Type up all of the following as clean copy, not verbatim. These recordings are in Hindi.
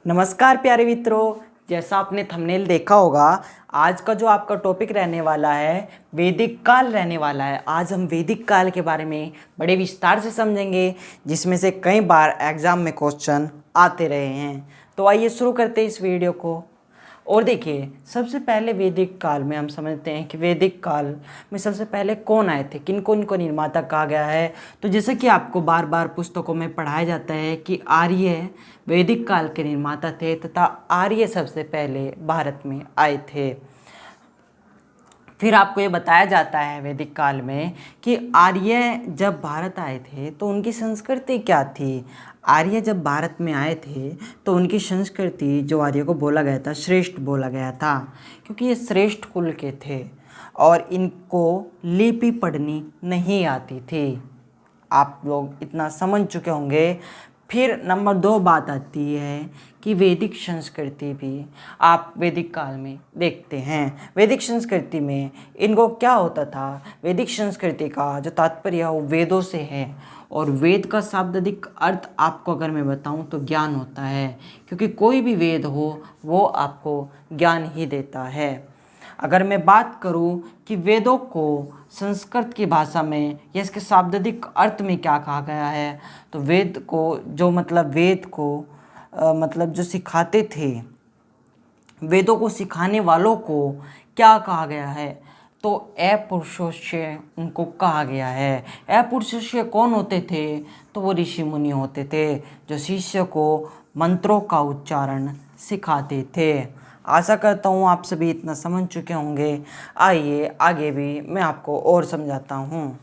नमस्कार प्यारे मित्रों, जैसा आपने थंबनेल देखा होगा, आज का जो आपका टॉपिक रहने वाला है वैदिक काल रहने वाला है। आज हम वैदिक काल के बारे में बड़े विस्तार से समझेंगे, जिसमें से कई बार एग्जाम में क्वेश्चन आते रहे हैं। तो आइए शुरू करते हैं इस वीडियो को। और देखिए, सबसे पहले वैदिक काल में हम समझते हैं कि वैदिक काल में सबसे पहले कौन आए थे, किन को इनको निर्माता कहा गया है। तो जैसे कि आपको बार बार पुस्तकों में पढ़ाया जाता है कि आर्य वैदिक काल के निर्माता थे तथा आर्य सबसे पहले भारत में आए थे। फिर आपको ये बताया जाता है वैदिक काल में कि आर्य जब भारत आए थे तो उनकी संस्कृति क्या थी। आर्य जब भारत में आए थे तो उनकी संस्कृति, जो आर्य को बोला गया था, श्रेष्ठ बोला गया था, क्योंकि ये श्रेष्ठ कुल के थे और इनको लिपि पढ़नी नहीं आती थी। आप लोग इतना समझ चुके होंगे। फिर नंबर 2 बात आती है कि वैदिक संस्कृति भी आप वैदिक काल में देखते हैं। वैदिक संस्कृति में इनको क्या होता था, वैदिक संस्कृति का जो तात्पर्य है वो वेदों से है, और वेद का शाब्दिक अर्थ आपको अगर मैं बताऊं तो ज्ञान होता है, क्योंकि कोई भी वेद हो वो आपको ज्ञान ही देता है। अगर मैं बात करूं कि वेदों को संस्कृत की भाषा में या इसके शाब्दिक अर्थ में क्या कहा गया है, तो वेद को जो वेद को मतलब जो सिखाते थे, वेदों को सिखाने वालों को क्या कहा गया है, तो अपुरुषोच्य उनको कहा गया है। अपुरुषोच्य कौन होते थे, तो वो ऋषि मुनि होते थे जो शिष्य को मंत्रों का उच्चारण सिखाते थे। आशा करता हूँ आप सभी इतना समझ चुके होंगे। आइए आगे भी मैं आपको और समझाता हूँ।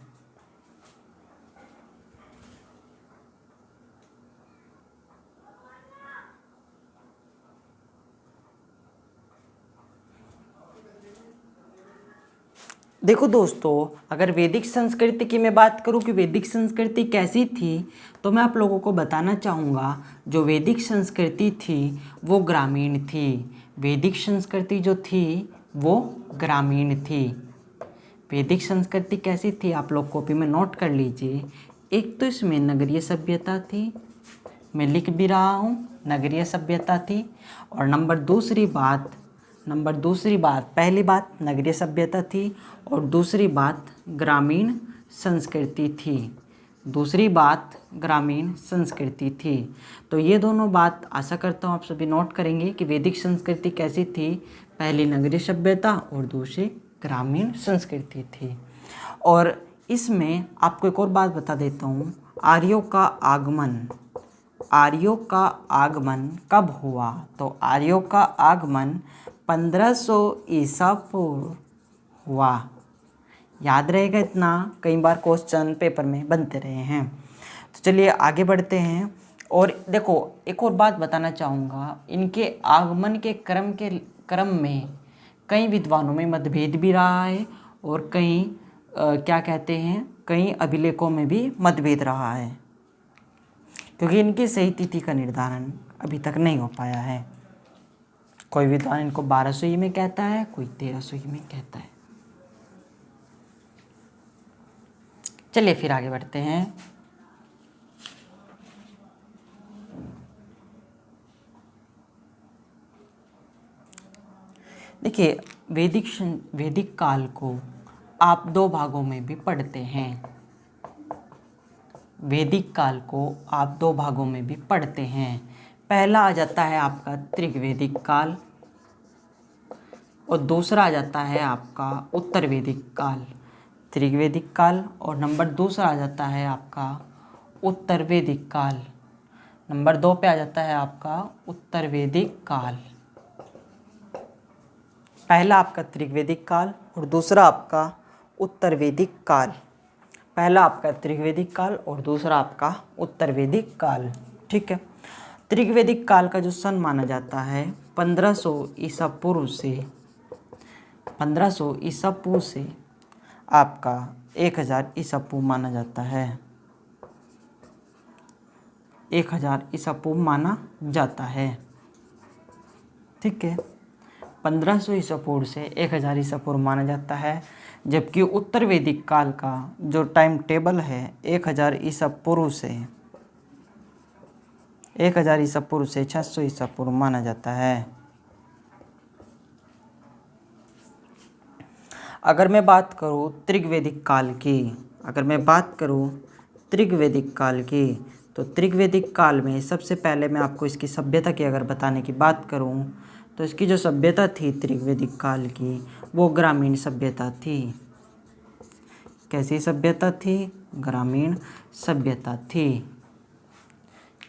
देखो दोस्तों, अगर वैदिक संस्कृति की मैं बात करूं कि वैदिक संस्कृति कैसी थी, तो मैं आप लोगों को बताना चाहूँगा जो वैदिक संस्कृति थी वो ग्रामीण थी। वैदिक संस्कृति जो थी वो ग्रामीण थी। वैदिक संस्कृति कैसी थी, आप लोग कॉपी में नोट कर लीजिए। एक तो इसमें नगरीय सभ्यता थी, मैं लिख भी रहा हूँ, नगरीय सभ्यता थी। और नंबर दूसरी बात, पहली बात नगरीय सभ्यता थी और दूसरी बात ग्रामीण संस्कृति थी। दूसरी बात ग्रामीण संस्कृति थी। तो ये दोनों बात आशा करता हूँ आप सभी नोट करेंगे कि वैदिक संस्कृति कैसी थी। पहली नगरीय सभ्यता और दूसरी ग्रामीण संस्कृति थी। और इसमें आपको एक और बात बता देता हूँ, आर्यों का आगमन कब हुआ, तो आर्यों का आगमन 1500 ईसा पूर्व हुआ। याद रहेगा इतना, कई बार क्वेश्चन पेपर में बनते रहे हैं। तो चलिए आगे बढ़ते हैं। और देखो, एक और बात बताना चाहूँगा, इनके आगमन के क्रम में कई विद्वानों में मतभेद भी रहा है और कई अभिलेखों में भी मतभेद रहा है, क्योंकि इनकी सही तिथि का निर्धारण अभी तक नहीं हो पाया है। कोई विद्वान इनको 1200 ई में कहता है, कोई 1300 ई में कहता है। चलिए फिर आगे बढ़ते हैं। देखिए, वैदिक काल को आप 2 भागों में भी पढ़ते हैं। वैदिक काल को आप 2 भागों में भी पढ़ते हैं। पहला आ जाता है आपका त्रिवैदिक काल और दूसरा आ जाता है आपका उत्तर वैदिक काल। त्रिवैदिक काल और नंबर दूसरा आ जाता है आपका उत्तर वैदिक काल। नंबर 2 पे आ जाता है आपका उत्तर वैदिक काल। पहला आपका त्रिवैदिक काल और दूसरा आपका उत्तर वैदिक काल। पहला आपका त्रिवैदिक काल और दूसरा आपका उत्तर वैदिक काल। ठीक है। त्रिवैदिक काल का जो सन माना जाता है 1500 ईसा पूर्व से आपका 1000 ईसा पूर्व माना जाता है। 1000 ईसा पूर्व माना जाता है। ठीक है। 1500 ईसा पूर्व से 1000 ईसा पूर्व माना जाता है, जबकि उत्तर वैदिक काल का जो टाइम टेबल है 1000 ईसा पूर्व से 1000 ईसा पूर्व से 600 ईसा पूर्व माना जाता है। अगर मैं बात करूँ त्रिगवेदिक काल की, तो त्रिगवेदिक काल में सबसे पहले मैं आपको इसकी सभ्यता की अगर बताने की बात करूँ तो इसकी जो सभ्यता थी त्रिगवेदिक काल की, वो ग्रामीण सभ्यता थी। कैसी सभ्यता थी? ग्रामीण सभ्यता थी।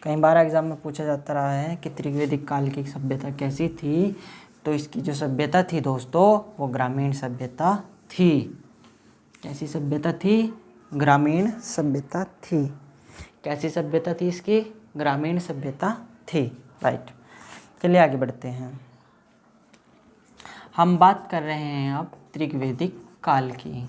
कई बार एग्जाम में पूछा जाता रहा है कि त्रिगवेदिक काल की सभ्यता कैसी थी, तो इसकी जो सभ्यता थी दोस्तों वो ग्रामीण सभ्यता थी। कैसी सभ्यता थी? ग्रामीण सभ्यता थी। कैसी सभ्यता थी इसकी? ग्रामीण सभ्यता थी। राइट, चलिए आगे बढ़ते हैं। हम बात कर रहे हैं अब त्रिगवेदिक काल की।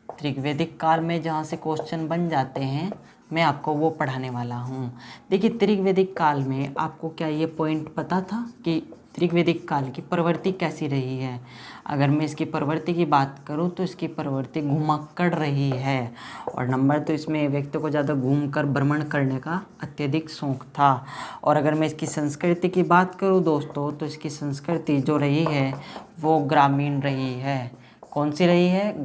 त्रिगवेदिक काल में जहाँ से क्वेश्चन बन जाते हैं मैं आपको वो पढ़ाने वाला हूँ। देखिए त्रिगवेदिक काल में आपको क्या ये पॉइंट पता था कि त्रिगवेदिक काल की प्रवृत्ति कैसी रही है? अगर मैं इसकी प्रवृत्ति की बात करूँ तो इसकी प्रवृत्ति घुमक्कड़ रही है, और नंबर तो इसमें व्यक्ति को ज़्यादा घूमकर भ्रमण करने का अत्यधिक शौक था। और अगर मैं इसकी संस्कृति की बात करूँ दोस्तों तो इसकी संस्कृति जो रही है वो ग्रामीण रही है। कौन सी रही है?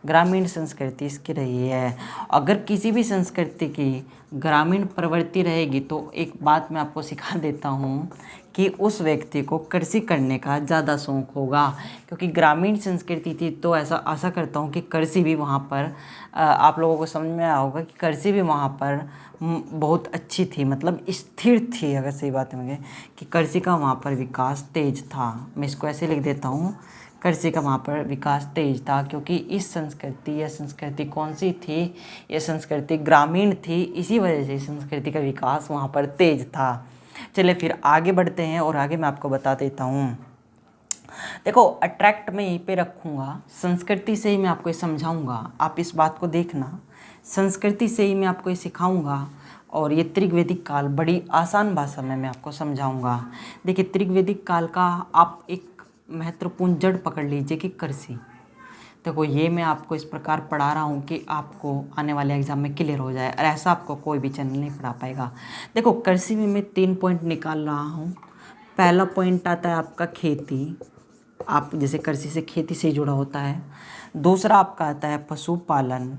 ग्रामीण संस्कृति इसकी रही है। अगर किसी भी संस्कृति की ग्रामीण प्रवृत्ति रहेगी तो एक बात मैं आपको सिखा देता हूँ कि उस व्यक्ति को कृषि करने का ज़्यादा शौक होगा, क्योंकि ग्रामीण संस्कृति थी तो ऐसा आशा करता हूँ कि कृषि भी वहाँ पर आप लोगों को समझ में आया होगा कि कृषि भी वहाँ पर बहुत अच्छी थी, मतलब स्थिर थी। अगर सही बात है कि कृषि का वहाँ पर विकास तेज था। मैं इसको ऐसे लिख देता हूँ, कृषि का वहाँ पर विकास तेज था, क्योंकि इस यह संस्कृति कौन सी थी? यह संस्कृति ग्रामीण थी, इसी वजह से संस्कृति का विकास वहाँ पर तेज था। चलिए फिर आगे बढ़ते हैं और आगे मैं आपको बता देता हूँ। देखो अट्रैक्ट मैं यहीं पे रखूँगा, संस्कृति से ही मैं आपको ये समझाऊँगा, आप इस बात को देखना। संस्कृति से ही मैं आपको ये सिखाऊँगा और ये त्रिगवेदिक काल बड़ी आसान भाषा में मैं आपको समझाऊँगा। देखिए त्रिगवेदिक काल का आप एक महत्वपूर्ण जड़ पकड़ लीजिए कि कृषि। देखो ये मैं आपको इस प्रकार पढ़ा रहा हूँ कि आपको आने वाले एग्जाम में क्लियर हो जाए, और ऐसा आपको कोई भी चैनल नहीं पढ़ा पाएगा। देखो कृषि में मैं 3 पॉइंट निकाल रहा हूँ। पहला पॉइंट आता है आपका खेती, आप जैसे कृषि से खेती से जुड़ा होता है। दूसरा आपका आता है पशुपालन,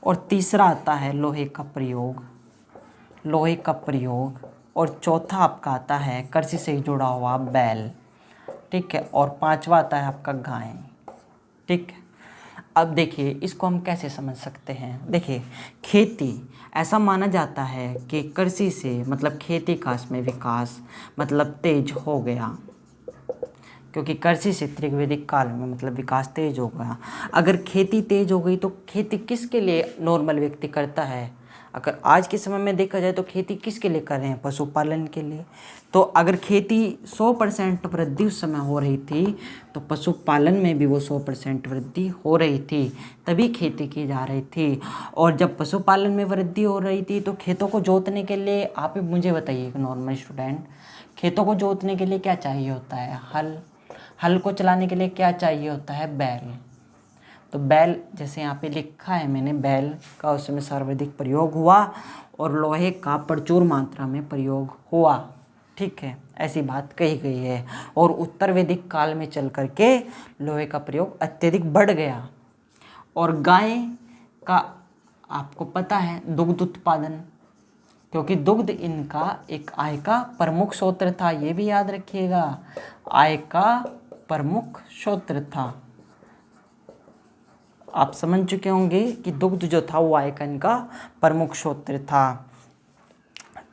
और तीसरा आता है लोहे का प्रयोग, और चौथा आपका आता है कृषि से जुड़ा हुआ बैल, ठीक है, और पांचवा आता है आपका गाय, ठीक है। अब देखिए इसको हम कैसे समझ सकते हैं। देखिए खेती ऐसा माना जाता है कि कृषि से मतलब खेती का इसमें विकास मतलब तेज हो गया, क्योंकि कृषि से त्रिगवेदिक काल में मतलब विकास तेज हो गया। अगर खेती तेज हो गई तो खेती किसके लिए नॉर्मल व्यक्ति करता है? अगर आज के समय में देखा जाए तो खेती किसके लिए कर रहे हैं? पशुपालन के लिए। तो अगर खेती 100% वृद्धि उस समय हो रही थी तो पशुपालन में भी वो 100% वृद्धि हो रही थी, तभी खेती की जा रही थी। और जब पशुपालन में वृद्धि हो रही थी तो खेतों को जोतने के लिए आप ही मुझे बताइए, नॉर्मल स्टूडेंट, खेतों को जोतने के लिए क्या चाहिए होता है? हल को चलाने के लिए क्या चाहिए होता है? बैल। तो बैल जैसे यहाँ पे लिखा है मैंने, बैल का उस समय सर्वाधिक प्रयोग हुआ और लोहे का प्रचुर मात्रा में प्रयोग हुआ, ठीक है, ऐसी बात कही गई है। और उत्तर वैदिक काल में चल करके लोहे का प्रयोग अत्यधिक बढ़ गया। और गाय का आपको पता है दुग्ध उत्पादन, क्योंकि दुग्ध इनका एक आय का प्रमुख स्रोत था, ये भी याद रखिएगा, आय का प्रमुख स्रोत था। आप समझ चुके होंगे कि दुग्ध जो था वो आय का इनका प्रमुख स्रोत था,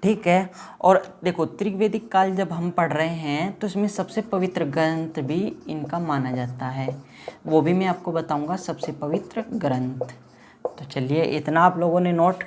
ठीक है। और देखो त्रिवेदिक काल जब हम पढ़ रहे हैं तो इसमें सबसे पवित्र ग्रंथ भी इनका माना जाता है, वो भी मैं आपको बताऊंगा सबसे पवित्र ग्रंथ। तो चलिए इतना आप लोगों ने नोट कर